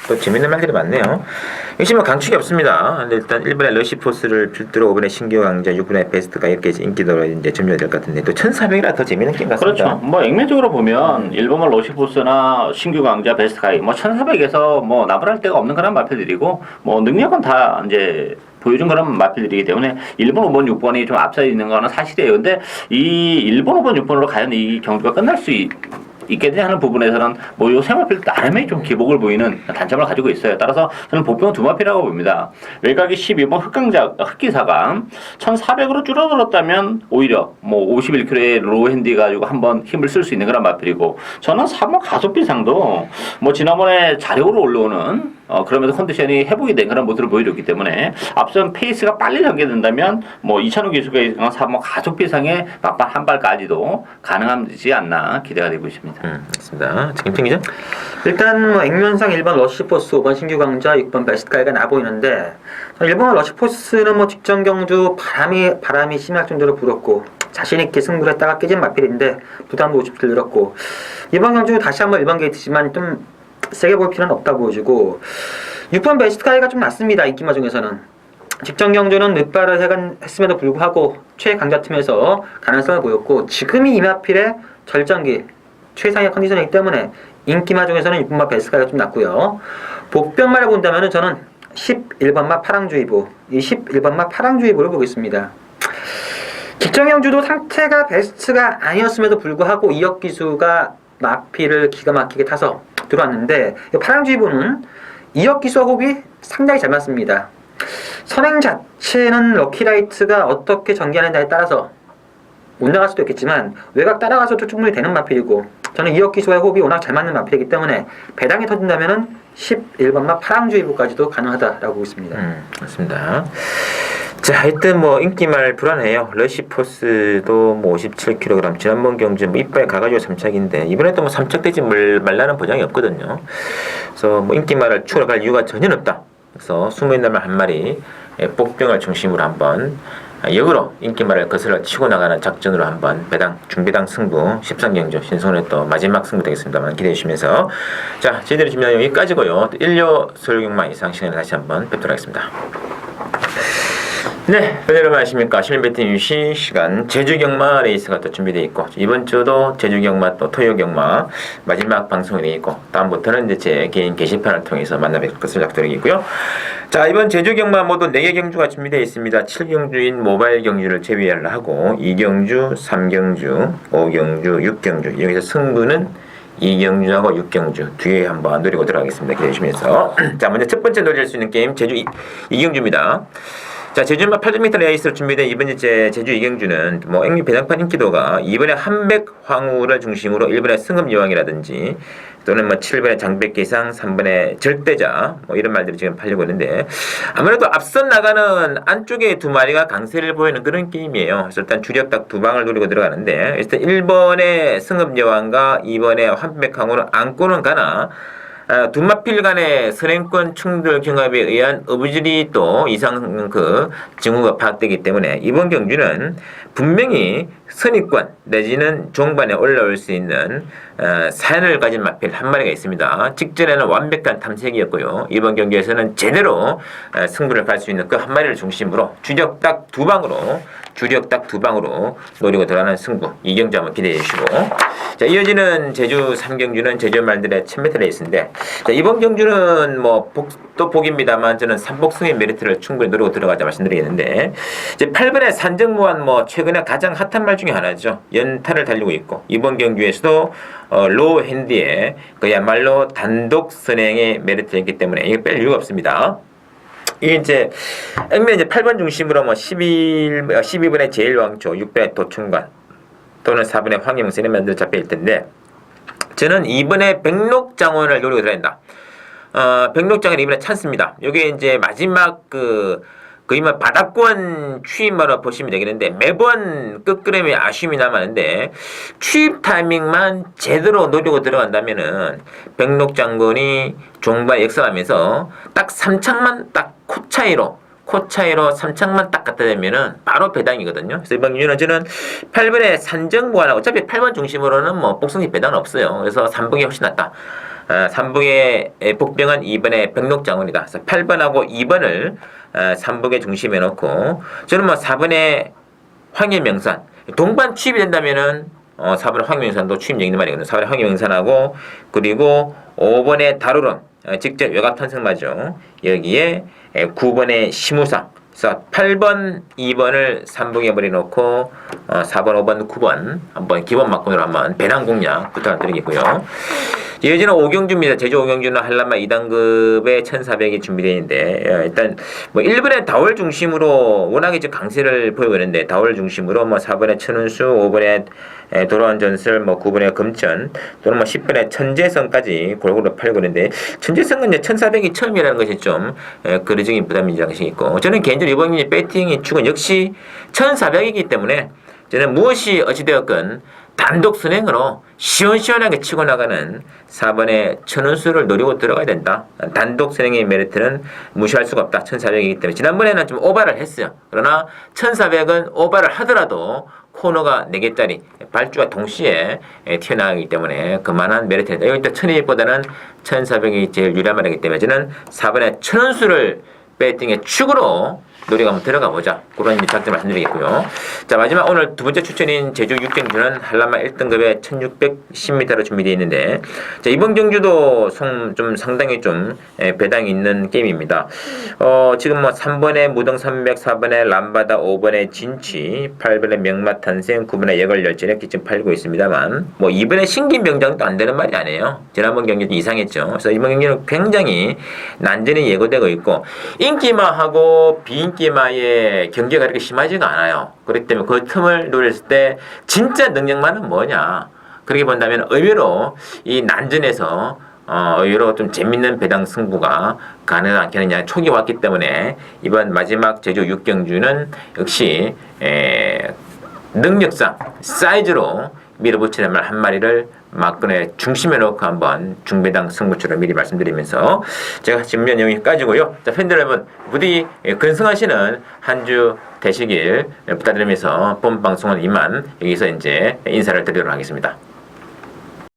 또 재밌는 말들이 많네요. 역시 뭐 강축이 없습니다. 근데 일단 1번의 러시포스를 필두로 5번의 신규 강자, 6번의 베스트가 이렇게 인기도로 이제 점유가 될 것 같은데 또 1400이라 더 재밌는 게임 같습니다. 그렇죠. 뭐 액면적으로 보면 1번만 러시포스나 신규 강자, 베스트가이 뭐 1400에서 뭐 나불할 데가 없는 그런 마필들이고 뭐 능력은 다 이제 보여준 그런 마필들이기 때문에 1번, 5번, 6번이 좀 앞서 있는 거는 사실이에요. 근데 이 1번, 5번, 6번으로 과연 이 경주가 끝날 수 있겠냐 하는 부분에서는 뭐 요 세 마필 나름의 좀 기복을 보이는 단점을 가지고 있어요. 따라서 저는 복병은 두 마필이라고 봅니다. 외곽이 12번 흑기사가 1400으로 줄어들었다면 오히려 뭐 51kg의 로우 핸디 가지고 한번 힘을 쓸 수 있는 그런 마필이고 저는 3번 가속비상도 뭐 지난번에 자력으로 올라오는 그러면서 컨디션이 회복이 된 그런 모습을 보여줬기 때문에 앞선 페이스가 빨리 전개된다면 뭐 이찬호 기수가 뭐 가속 비상의 막판 한 발까지도 가능하지 않나 기대가 되고 있습니다. 맞습니다. 지금 기자? 일단 뭐 액면상 1번 러시포스, 5번 신규 강자, 6번 베스트가이가 나 보이는데 1번 러시포스는 뭐 직전 경주 바람이 심할 정도로 불었고 자신 있게 승부를 했다가 깨진 마필인데 부담도 50킬 늘었고 이번 경주 다시 한번 1번 게이트지만 좀 세게 볼 필요는 없다 보여지고 6번 베스트가이가 좀 낫습니다. 인기마 중에서는 직전 경주는 늦발을 했음에도 불구하고 최강자팀에서 가능성을 보였고 지금이 이마필의 절정기 최상의 컨디션이기 때문에 인기마 중에서는 6번마 베스트가이가 좀 낫고요. 복병마를 본다면 저는 11번마 파랑주의보 이 11번마 파랑주의보를 보겠습니다. 직전 경주도 상태가 베스트가 아니었음에도 불구하고 이혁 기수가 마필을 기가 막히게 타서 들어왔는데 파랑주의보는 이혁 기수와 호흡이 상당히 잘 맞습니다. 선행 자체는 럭키라이트가 어떻게 전개하느냐에 따라서 못 나갈 수도 있겠지만 외곽 따라가서도 충분히 되는 마필이고 저는 이혁 기수와의 호흡이 워낙 잘 맞는 마필이기 때문에 배당이 터진다면은 11번마 파랑주의보까지도 가능하다라고 보고 있습니다. 맞습니다. 자, 하여튼 뭐 인기말 불안해요. 러시포스도 뭐 57kg 지난번 경주 뭐 이빨에 가가지고 3착인데 이번에도 뭐 3착 되지 말라는 보장이 없거든요. 그래서 뭐 인기말을 추월할 이유가 전혀 없다. 그래서 숨어있는 말 한 마리 복병을 중심으로 한번 역으로 인기말을 거슬러 치고 나가는 작전으로 한번 중배당 승부 13경주 신성훈의 또 마지막 승부 되겠습니다만 기대해 주시면서 자, 저희들의 준비는 여기까지고요. 1료 소요경마 이상 시간에 다시 한번 뵙도록 하겠습니다. 네, 여러분 안녕하십니까. 실베팅 유시 시간 제주경마 레이스가 또 준비되어 있고 이번 주도 제주경마 또 토요경마 마지막 방송이 되어 있고 다음부터는 이제 제 개인 게시판을 통해서 만나뵐 것을 약속드리고요. 자, 이번 제주경마 모두 4개 경주가 준비되어 있습니다. 7경주인 모바일 경주를 제외를 하고 2경주, 3경주, 5경주, 6경주 여기서 승부는 2경주하고 6경주 뒤에 한번 노리고 들어가겠습니다. 기대해 주시면서 자, 먼저 첫 번째 노릴 수 있는 게임 제주 2경주입니다. 자, 제주마 800m 레이스로 준비된 이번 제주 2경주는 뭐 앵미 배당판 인기도가 2번에 한백 황후를 중심으로 1번에 승급여왕이라든지 또는 뭐 7번에 장백기상, 3번에 절대자 뭐 이런 말들이 지금 팔리고 있는데 아무래도 앞선 나가는 안쪽에 두 마리가 강세를 보이는 그런 게임이에요. 그래서 일단 주력 딱 두 방을 노리고 들어가는데 일단 1번에 승급여왕과 2번에 한백 황후는 안고는 가나 두마필 간의 선행권 충돌 경합에 의한 어부질이 또 이상 그 징후가 파악되기 때문에 이번 경주는 분명히 선의권 내지는 종반에 올라올 수 있는 사연을 가진 마필 한 마리가 있습니다. 직전에는 완벽한 탐색이었고요. 이번 경기에서는 제대로 승부를 갈 수 있는 그 한 마리를 중심으로 주력 딱 두 방으로 노리고 들어가는 승부 이 경주 한번 기대해 주시고 자, 이어지는 제주 3경주는 제주 말들의 1000m 레이스인데 자, 이번 경주는 뭐 또 복입니다만 저는 3복승의 메리트를 충분히 노리고 들어가자 말씀드리겠는데 이제 8번의 산정무한 뭐 최근에 가장 핫한 말 중에 하나죠. 연타를 달리고 있고 이번 경주에서도 로우 핸디에 그야말로 단독 선행의 메리트였기 때문에 이게 뺄 이유가 없습니다. 이게 이제 액면 이제 8번 중심으로 뭐 12번의 제일왕초, 6번의 도충관 또는 4번의 황영선이 만들어 잡혀 있을 텐데 저는 2번의 백록장원을 노리고 들어야 된다. 백록장원 이번에 찬스입니다. 이게 이제 마지막 거의 뭐 바닥권 취임으로 보시면 되겠는데 매번 끝그램에 아쉬움이 남았는데 취입 타이밍만 제대로 노리고 들어간다면은 백록장군이 종발 역사하면서 딱 3창만 딱 코 차이로 3창만 딱 갖다 대면은 바로 배당이거든요. 그래서 이번 경주는 저는 8번에 산정무한하고 어차피 8번 중심으로는 뭐 복승이 배당은 없어요. 그래서 3복이 훨씬 낫다. 3복의 복병은 2번의 백록장원이다. 그래서 8번하고 2번을 3복에 중심에 놓고 저는 뭐 4번의 황해명산 동반 취입이 된다면은 4번의 황해명산도 취임 얘기는 말이거든요. 4번의 황해명산하고 그리고 5번의 다루론 직접 외곽 탄생마죠. 여기에 9번의 심우상 그래서 8번, 2번을 3복에 버려놓고 4번, 5번, 9번 한번 기본 막군으로 한번 배당 공략 부탁드리겠고요. 이어지는 오경주입니다. 제주 오경주는 한라마 2단급에 1,400이 준비되어 있는데 일단 뭐 1번에 다월 중심으로 워낙에 지금 강세를 보이고 있는데 다월 중심으로 뭐 4번에 천운수, 5번에 돌아온 전설, 뭐 9번에 금천 또는 뭐 10번에 천재성까지 골고루 팔고 있는데 천재성은 이제 1,400이 처음이라는 것이 좀 거리적인 부담이 양식이 있고 저는 개인적으로 이번 배팅의 축은 역시 1,400이기 때문에 저는 무엇이 어찌되었건 단독 선행으로 시원시원하게 치고 나가는 4번의 천운수를 노리고 들어가야 된다. 단독 선행의 메리트는 무시할 수가 없다. 1,400이기 때문에 지난번에는 좀 오바를 했어요. 그러나 1,400은 오바를 하더라도 코너가 4개짜리 발주가 동시에 튀어나가기 때문에 그만한 메리트가 있다. 여기 또 1,200보다는 1,400이 제일 유리한 말이기 때문에 저는 4번의 천운수를 배팅의 축으로 노리가 한번 들어가 보자. 그런 작전 말씀드리겠고요. 자, 마지막 오늘 두 번째 추천인 제주 6경주는 한라마 1등급에 1610m로 준비되어 있는데, 자, 이번 경주도 좀 상당히 좀 배당이 있는 게임입니다. 지금 뭐 3번에 무등 300, 4번에 람바다, 5번에 진취, 8번에 명마탄생, 9번에 예걸열전 이렇게 지금 팔고 있습니다만, 뭐 이번에 신기명장도 안 되는 말이 아니에요. 지난번 경기도 이상했죠. 그래서 이번 경기는 굉장히 난전이 예고되고 있고, 인기마하고 비인기마의 경계가 그렇게 심하지가 않아요. 그렇기 때문에 그 틈을 노렸을 때 진짜 능력만은 뭐냐. 그렇게 본다면 의외로 이 난전에서 의외로 좀 재밌는 배당 승부가 가능하지 않겠느냐. 촉이 왔기 때문에 이번 마지막 제주 6경주는 역시 능력상 사이즈로 밀어붙이는 말 한 마리를 막근에 중심에 놓고 한번 중배당 승부처를 미리 말씀드리면서 제가 진면 여기까지고요. 자, 팬들 여러분 부디 근승하시는 한 주 되시길 부탁드리면서 본 방송은 이만 여기서 이제 인사를 드리도록 하겠습니다.